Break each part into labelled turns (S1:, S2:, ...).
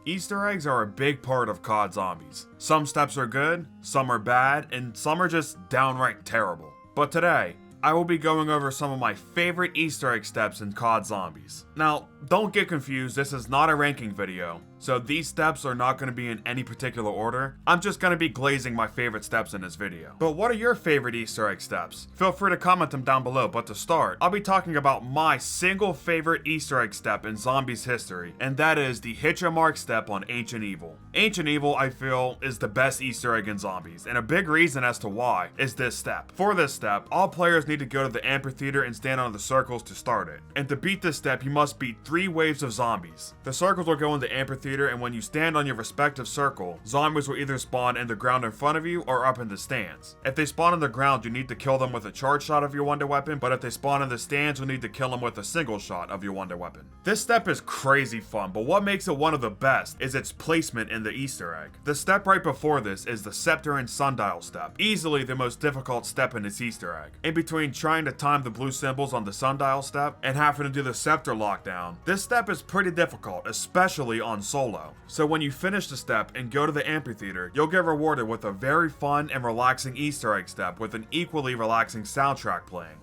S1: Easter eggs are a big part of COD Zombies. Some steps are good, some are bad, and some are just downright terrible. But today, I will be going over some of my favorite Easter egg steps in COD Zombies. Now, don't get confused, this is not a ranking video, so these steps are not going to be in any particular order. I'm just going to be glazing my favorite steps in this video. But what are your favorite Easter egg steps? Feel free to comment them down below, but to start, I'll be talking about my single favorite Easter egg step in Zombies history, and that is the Hit Your Mark step on Ancient Evil. Ancient Evil, I feel, is the best Easter egg in Zombies, and a big reason as to why is this step. For this step, all players need to go to the amphitheater and stand on the circles to start it. And to beat this step, you must beat 3 waves of zombies. The circles will go in the amphitheater, and when you stand on your respective circle, zombies will either spawn in the ground in front of you or up in the stands. If they spawn on the ground, you need to kill them with a charge shot of your wonder weapon, but if they spawn in the stands, you'll need to kill them with a single shot of your wonder weapon. This step is crazy fun, but what makes it one of the best is its placement in the Easter egg. The step right before this is the Scepter and Sundial step, easily the most difficult step in its Easter egg. In between trying to time the blue symbols on the Sundial step and having to do the Scepter lockdown, this step is pretty difficult, especially on solo. So when you finish the step and go to the amphitheater, you'll get rewarded with a very fun and relaxing Easter egg step with an equally relaxing soundtrack playing.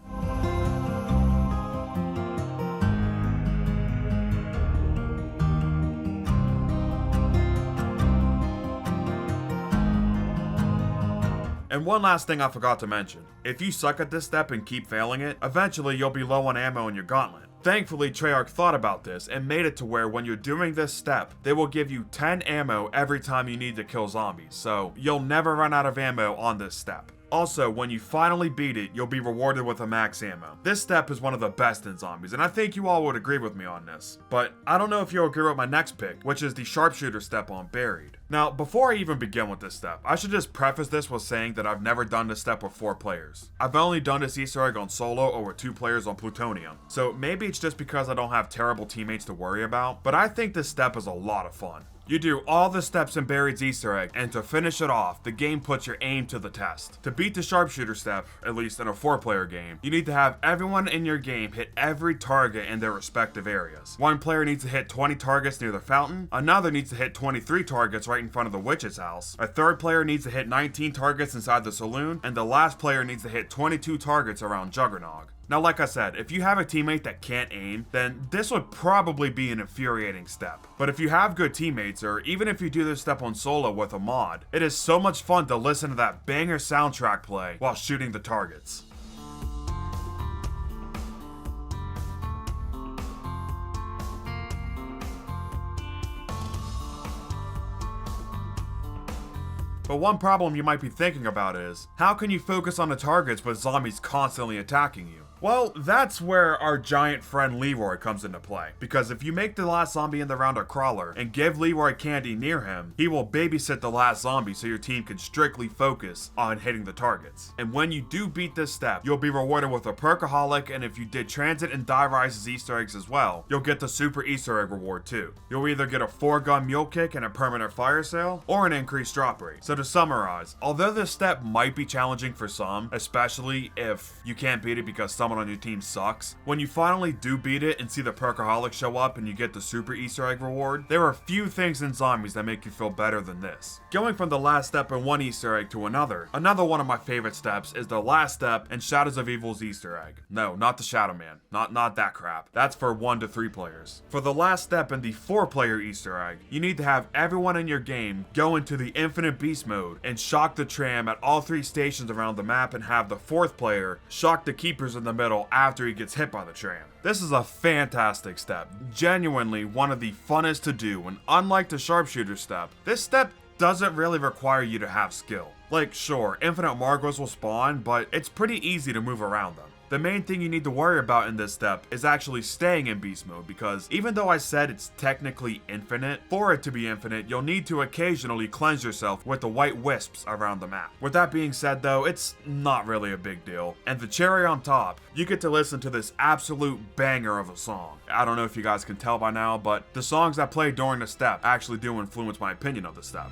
S1: And one last thing I forgot to mention. If you suck at this step and keep failing it, eventually you'll be low on ammo in your gauntlet. Thankfully, Treyarch thought about this and made it to where when you're doing this step, they will give you 10 ammo every time you need to kill zombies, so you'll never run out of ammo on this step. Also, when you finally beat it, you'll be rewarded with a max ammo. This step is one of the best in Zombies, and I think you all would agree with me on this. But I don't know if you'll agree with my next pick, which is the Sharpshooter Step on Buried. Now, before I even begin with this step, I should just preface this with saying that I've never done this step with 4 players. I've only done this Easter egg on solo or with 2 players on Plutonium, so maybe it's just because I don't have terrible teammates to worry about, but I think this step is a lot of fun. You do all the steps in Buried's Easter egg, and to finish it off, the game puts your aim to the test. To beat the Sharpshooter Step, at least in a 4-player game, you need to have everyone in your game hit every target in their respective areas. One player needs to hit 20 targets near the fountain, another needs to hit 23 targets right in front of the witch's house, a third player needs to hit 19 targets inside the saloon, and the last player needs to hit 22 targets around Juggernog. Now, like I said, if you have a teammate that can't aim, then this would probably be an infuriating step. But if you have good teammates, or even if you do this step on solo with a mod, it is so much fun to listen to that banger soundtrack play while shooting the targets. But one problem you might be thinking about is, how can you focus on the targets with zombies constantly attacking you? Well, that's where our giant friend Leroy comes into play, because if you make the last zombie in the round a crawler and give Leroy candy near him, he will babysit the last zombie so your team can strictly focus on hitting the targets. And when you do beat this step, you'll be rewarded with a Perkaholic, and if you did Transit and Die Rise's Easter eggs as well, you'll get the Super Easter egg reward too. You'll either get a 4-gun mule kick and a permanent fire sale, or an increased drop rate. So to summarize, although this step might be challenging for some, especially if you can't beat it because someone on your team sucks, when you finally do beat it and see the Perkaholic show up and you get the Super Easter egg reward, there are few things in Zombies that make you feel better than this. Going from the last step in one Easter egg to another one of my favorite steps is the last step in Shadows of Evil's Easter egg. No, not the Shadow Man. Not that crap. That's for 1 to 3 players. For the last step in the 4-player Easter egg, you need to have everyone in your game go into the Infinite Beast mode and shock the tram at all 3 stations around the map, and have the 4th player shock the keepers in the middle after he gets hit by the tram. This is a fantastic step, genuinely one of the funnest to do, and unlike the Sharpshooter Step, this step doesn't really require you to have skill. Like, sure, infinite Margos will spawn, but it's pretty easy to move around them. The main thing you need to worry about in this step is actually staying in beast mode, because even though I said it's technically infinite, for it to be infinite, you'll need to occasionally cleanse yourself with the white wisps around the map. With that being said though, it's not really a big deal. And the cherry on top, you get to listen to this absolute banger of a song. I don't know if you guys can tell by now, but the songs that play during the step actually do influence my opinion of the step.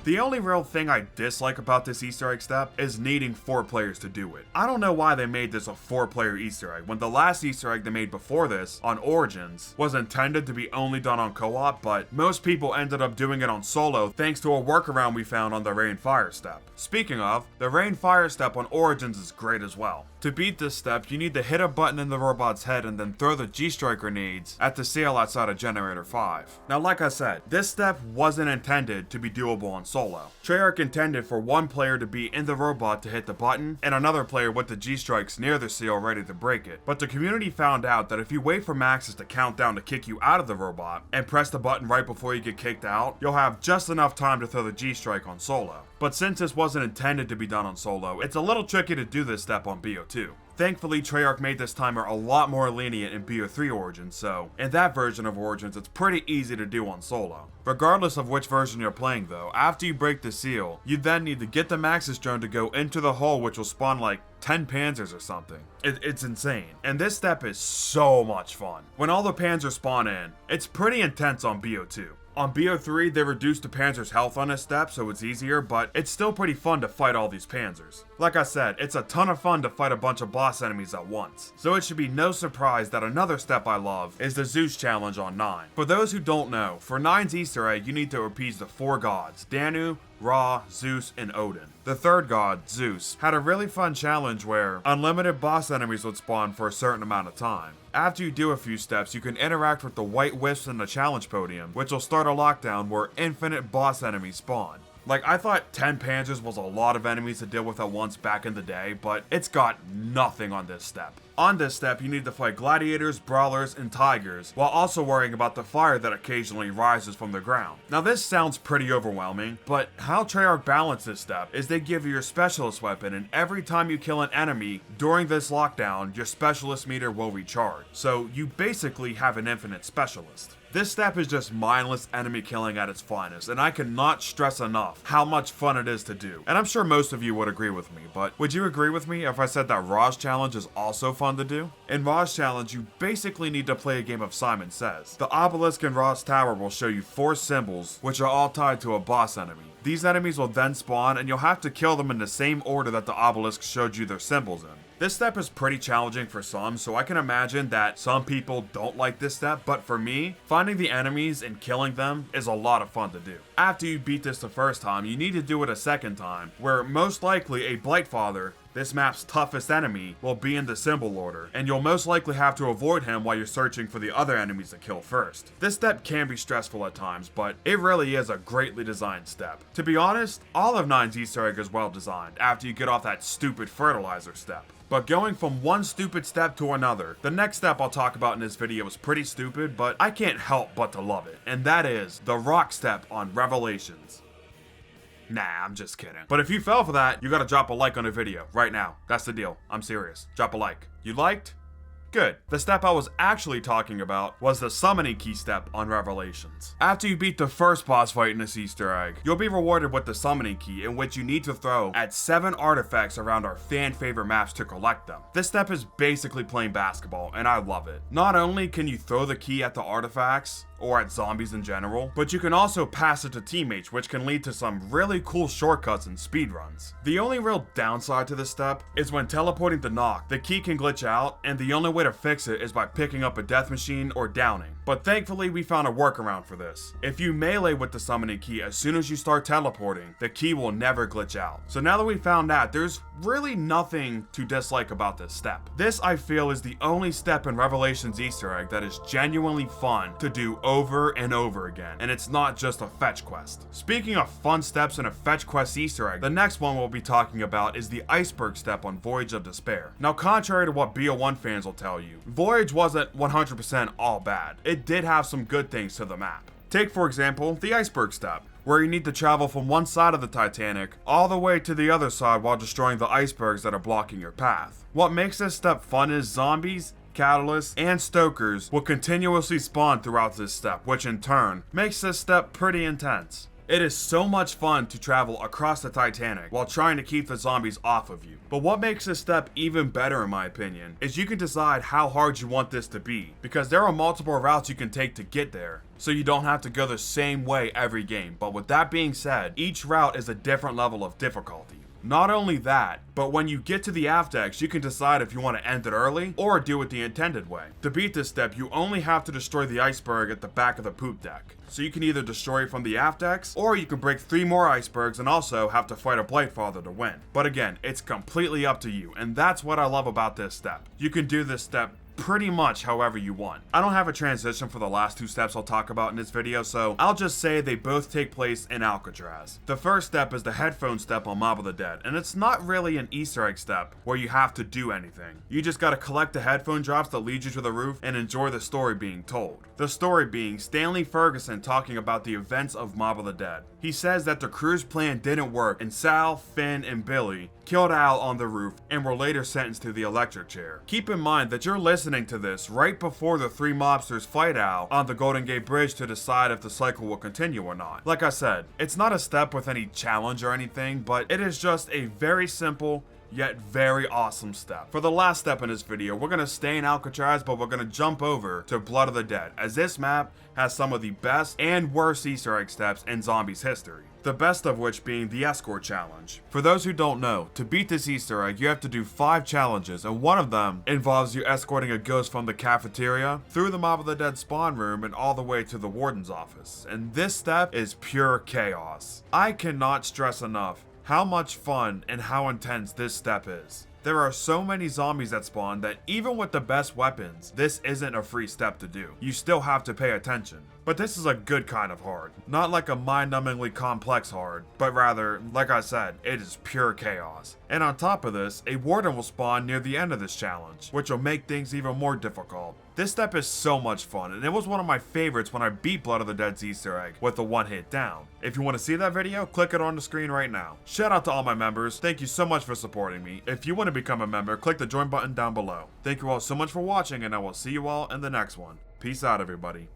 S1: The only real thing I dislike about this Easter egg step is needing 4 players to do it. I don't know why they made this a 4-player Easter egg when the last Easter egg they made before this, on Origins, was intended to be only done on co-op, but most people ended up doing it on solo thanks to a workaround we found on the Rain Fire step. Speaking of, the Rain Fire step on Origins is great as well. To beat this step, you need to hit a button in the robot's head and then throw the G-Strike grenades at the seal outside of Generator 5. Now like I said, this step wasn't intended to be doable on solo. Treyarch intended for one player to be in the robot to hit the button, and another player with the G-Strikes near the seal ready to break it. But the community found out that if you wait for Maxis to count down to kick you out of the robot, and press the button right before you get kicked out, you'll have just enough time to throw the G-Strike on solo. But since this wasn't intended to be done on solo, it's a little tricky to do this step on BO2. Thankfully, Treyarch made this timer a lot more lenient in BO3 Origins, so in that version of Origins, it's pretty easy to do on solo. Regardless of which version you're playing though, after you break the seal, you then need to get the Maxis drone to go into the hole, which will spawn like 10 panzers or something. It's insane. And this step is so much fun. When all the panzers spawn in, it's pretty intense on BO2. On BO3, they reduced the Panzer's health on this step, so it's easier, but it's still pretty fun to fight all these Panzers. Like I said, it's a ton of fun to fight a bunch of boss enemies at once, so it should be no surprise that another step I love is the Zeus challenge on 9. For those who don't know, for 9's Easter egg, you need to appease the 4 gods, Danu, Ra, Zeus, and Odin. The third god, Zeus, had a really fun challenge where unlimited boss enemies would spawn for a certain amount of time. After you do a few steps, you can interact with the white wisps in the challenge podium, which will start a lockdown where infinite boss enemies spawn. Like, I thought 10 Panzers was a lot of enemies to deal with at once back in the day, but it's got nothing on this step. On this step, you need to fight gladiators, brawlers, and tigers, while also worrying about the fire that occasionally rises from the ground. Now this sounds pretty overwhelming, but how Treyarch balanced this step is they give you your specialist weapon, and every time you kill an enemy during this lockdown, your specialist meter will recharge. So you basically have an infinite specialist. This step is just mindless enemy killing at its finest, and I cannot stress enough how much fun it is to do. And I'm sure most of you would agree with me, but would you agree with me if I said that Ra's challenge is also fun to do? In Ra's challenge, you basically need to play a game of Simon Says. The obelisk in Ra's tower will show you 4 symbols, which are all tied to a boss enemy. These enemies will then spawn, and you'll have to kill them in the same order that the obelisk showed you their symbols in. This step is pretty challenging for some, so I can imagine that some people don't like this step, but for me, finding the enemies and killing them is a lot of fun to do. After you beat this the first time, you need to do it a second time, where most likely a Blightfather, this map's toughest enemy, will be in the symbol order, and you'll most likely have to avoid him while you're searching for the other enemies to kill first. This step can be stressful at times, but it really is a greatly designed step. To be honest, all of 9's Easter egg is well designed after you get off that stupid fertilizer step. But going from one stupid step to another, the next step I'll talk about in this video is pretty stupid, but I can't help but to love it, and that is the rock step on Revelations. Nah, I'm just kidding. But if you fell for that, you gotta drop a like on the video right now. That's the deal. I'm serious. Drop a like. You liked? Good. The step I was actually talking about was the summoning key step on Revelations. After you beat the first boss fight in this Easter egg, you'll be rewarded with the summoning key, in which you need to throw at 7 artifacts around our fan favorite maps to collect them. This step is basically playing basketball, and I love it. Not only can you throw the key at the artifacts, or at zombies in general, but you can also pass it to teammates, which can lead to some really cool shortcuts and speedruns. The only real downside to this step is when teleporting to knock, the key can glitch out, and the only way to fix it is by picking up a death machine or downing. But thankfully we found a workaround for this. If you melee with the summoning key as soon as you start teleporting, the key will never glitch out. So now that we found that, there's really nothing to dislike about this step. This, I feel, is the only step in Revelations Easter egg that is genuinely fun to do over and over again, and it's not just a fetch quest. Speaking of fun steps in a fetch quest Easter egg, the next one we'll be talking about is the Iceberg step on Voyage of Despair. Now, contrary to what BO1 fans will tell you, Voyage wasn't 100% all bad. It did have some good things to the map. Take, for example, the Iceberg step, where you need to travel from one side of the Titanic all the way to the other side while destroying the icebergs that are blocking your path. What makes this step fun is zombies, catalysts, and stokers will continuously spawn throughout this step, which in turn makes this step pretty intense. It is so much fun to travel across the Titanic while trying to keep the zombies off of you. But what makes this step even better in my opinion is you can decide how hard you want this to be, because there are multiple routes you can take to get there, so you don't have to go the same way every game. But with that being said, each route is a different level of difficulty. Not only that, but when you get to the aft decks, you can decide if you want to end it early or do it the intended way. To beat this step, you only have to destroy the iceberg at the back of the poop deck. So you can either destroy it from the aft decks, or you can break 3 more icebergs and also have to fight a Blightfather to win. But again, it's completely up to you, and that's what I love about this step. You can do this step pretty much however you want. I don't have a transition for the last 2 steps I'll talk about in this video, so I'll just say they both take place in Alcatraz. The first step is the headphone step on Mob of the Dead, and it's not really an Easter egg step where you have to do anything. You just gotta collect the headphone drops that lead you to the roof and enjoy the story being told. The story being Stanley Ferguson talking about the events of Mob of the Dead. He says that the crew's plan didn't work and Sal, Finn, and Billy killed Al on the roof and were later sentenced to the electric chair. Keep in mind that you're listening to this right before the 3 mobsters fight Al on the Golden Gate Bridge to decide if the cycle will continue or not. Like I said, it's not a step with any challenge or anything, but it is just a very simple yet very awesome step. For the last step in this video, we're gonna stay in Alcatraz, but we're gonna jump over to Blood of the Dead, as this map has some of the best and worst Easter egg steps in zombies history. The best of which being the escort challenge. For those who don't know, to beat this Easter egg, you have to do 5 challenges, and one of them involves you escorting a ghost from the cafeteria through the Mob of the Dead spawn room and all the way to the warden's office. And this step is pure chaos. I cannot stress enough how much fun and how intense this step is. There are so many zombies that spawn that even with the best weapons, this isn't a free step to do. You still have to pay attention. But this is a good kind of hard. Not like a mind-numbingly complex hard, but rather, like I said, it is pure chaos. And on top of this, a warden will spawn near the end of this challenge, which will make things even more difficult. This step is so much fun, and it was one of my favorites when I beat Blood of the Dead's Easter egg with the 1-hit down. If you want to see that video, click it on the screen right now. Shout out to all my members, thank you so much for supporting me. If you want to become a member, click the join button down below. Thank you all so much for watching, and I will see you all in the next one. Peace out, everybody.